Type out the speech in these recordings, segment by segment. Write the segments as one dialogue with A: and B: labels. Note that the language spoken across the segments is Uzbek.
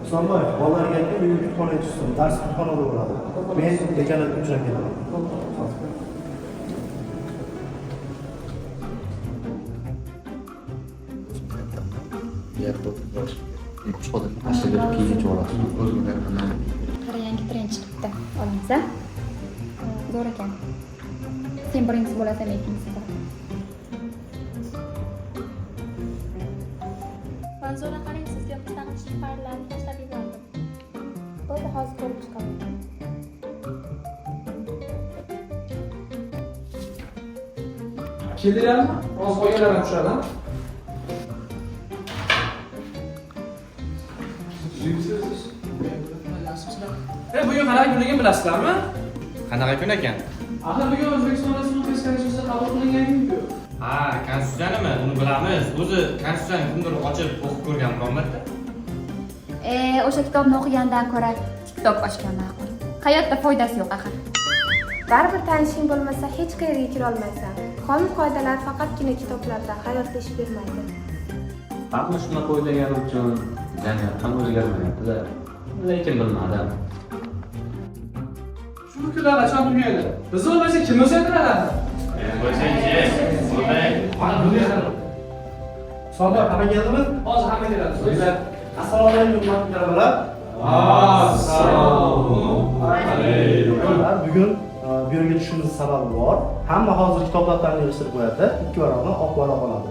A: Husanboyev, bolalarga aytdim, uy kutubxonaga tushsin, dars kutubxonada bo'ladi. Men dekanatga uchrab kelaman.
B: Qara yangi trend chiqibdi. Olingsa. Zo'r ekan. Sen birinchisi bo'lasan, ikkinchisi bor.
C: Manzura qarang, sizga qisqacha shifarlarni tashlab yubordim. Bo'ldi, hozir ko'rib chiqaman.
D: Keldilarmi? Hozir qolganlarni tushadi. Bugun qanaqa kunligini bilasizlarmi?
E: Qanaqa kun ekan?
D: Axir bugun O'zbekiston Respublikasi Konstitutsiyasi qabul qilingan-ku.
E: Ha, konstitutsiyanimi? Uni bilamiz. O'zi konstitutsiyani kimdir ochib o'qib ko'rgan bironmarta?
B: O'sha kitobni o'qigandan ko'ra TikTok ochgan ma'qul. Hayotda foydasi yo'q axir.
F: Baribir tanishing bo'lmasa hech qayerga kira olmaysan. Qonun-qoidalar faqatgina kitoblarda, hayotda ish bermaydi.
G: Hamma shunaqa o'ylagani uchun jamiyat ham o'zgarmayapti-da. Lekin bilmadim.
D: Shu kunlar qachon tugaydi? Biz bo'lmasa kim o'zgartiradi?
A: Husanboyev, hamma keldimi?
D: Hozir hamma keladi.
A: Assalomu alaykum, talabalar.
D: Assalomu alaykum.
A: Bugun bu yerga tushishimiz sababi bor. Hamma hozir kitoblarni yig'ishtirib qo'yadi, ikki varaqdan oq varaq oladi.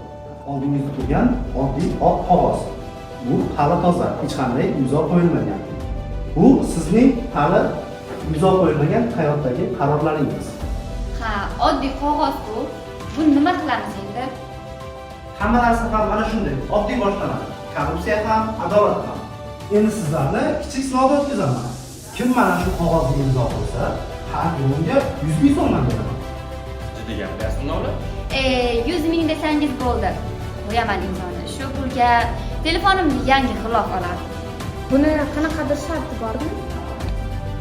A: Oldingizda turgan oddiy oq qog'oz. Bu hali toza, hech qanday imzo qo'yilmagan. Bu sizning hali imzo qo'yilmagan hayotdagi qarorlaringiz.
B: Ha, oddiy qog'oz bu. Buni nima qilamiz endi?
A: Hamma narsa ham mana shunday, oddiy boshlanadi. Korrupsiya ham, adolat ham. Endi sizlarni kichik sinovdan o'tkazaman. Kim mana shu qog'ozga imzo qo'ysa, har kunga 100 ming so'mdan beraman.
E: Jiddiy gapiryapsizmi ular?
B: 100 ming desangiz bo'ldi. Qo'yaman imzoni. Shu pulga telefonimni yangi g'ilof oladi.
F: Buni qanaqadir sharti bormi?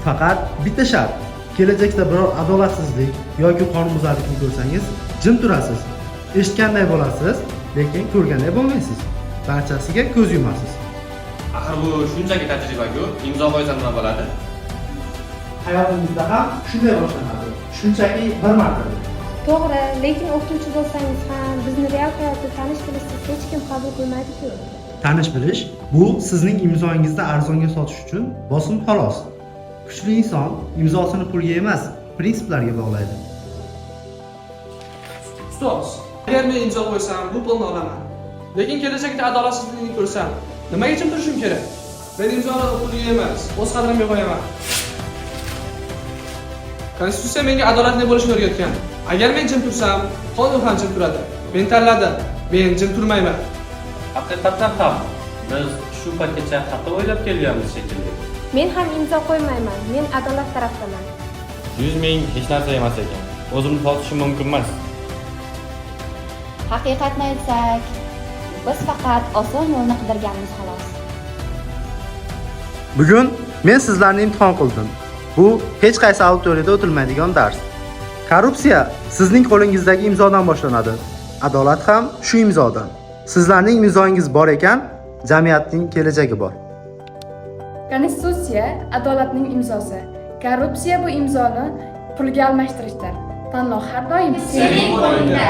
A: Faqat bitta shart. Kelajakda biror adolatsizlik yoki qonunbuzarlikni ko'rsangiz, jim turasiz. Eshitganday bo'lasiz, lekin ko'rganday bo'lmaysiz. Barchasiga ko'z yumasiz.
E: Axir bu shunchaki tajriba-ku, imzo qo'ysa nima bo'ladi?
A: Hayotingizda ham shunday boshlanadi. Shunchaki bir marta.
F: To'g'ri, lekin o'qituvchi bo'lsangiz ham bizni real hayotda tanish bilishsiz hech kim qabul qilmaydi-ku.
A: Tanish bilish bu sizning imzoingizda arzonga sotish uchun bosim xolos. Kuchli inson imzosini pulga emas, prinsiplarga bog'laydi.
D: Ustoz, agar men imzo qo'ysam, bu pulni olaman. Lekin kelajakda adolatsizlikni ko'rsam, nimaga jim turishim kerak? Men imzoni puliga emas, o'z qadrimga qo'yaman. Konstitutsiya menga adolatli bo'lishni o'rgatgan. Agar men jim tursam, qonun ham jim turadi. Men tanladim. Men jim turmayman.
G: Haqiqatan ham biz shu paytgacha xato o'ylab kelganmiz shekilli.
F: Men ham imzo qo'ymayman. Men adolat tarafdaman.
E: 100 ming hech narsa emas ekan. O'zimni sotishim mumkin emas.
B: Haqiqatni aytsak, biz faqat oson yo'lni qidirganmiz xolos.
A: Bugun men sizlarni imtihon qildim. Bu hech qaysi auditoriyada o'tilmaydigan dars. Korrupsiya sizning qo'lingizdagi imzodan boshlanadi. Adolat ham shu imzodan. Sizlarning imzoingiz bor ekan, jamiyatning kelajagi bor.
H: Konstitutsiya adolatning imzosi. Korrupsiya bu imzoni pulga almashtirishdir. Tanlov har doim
B: Sening qo'lingda.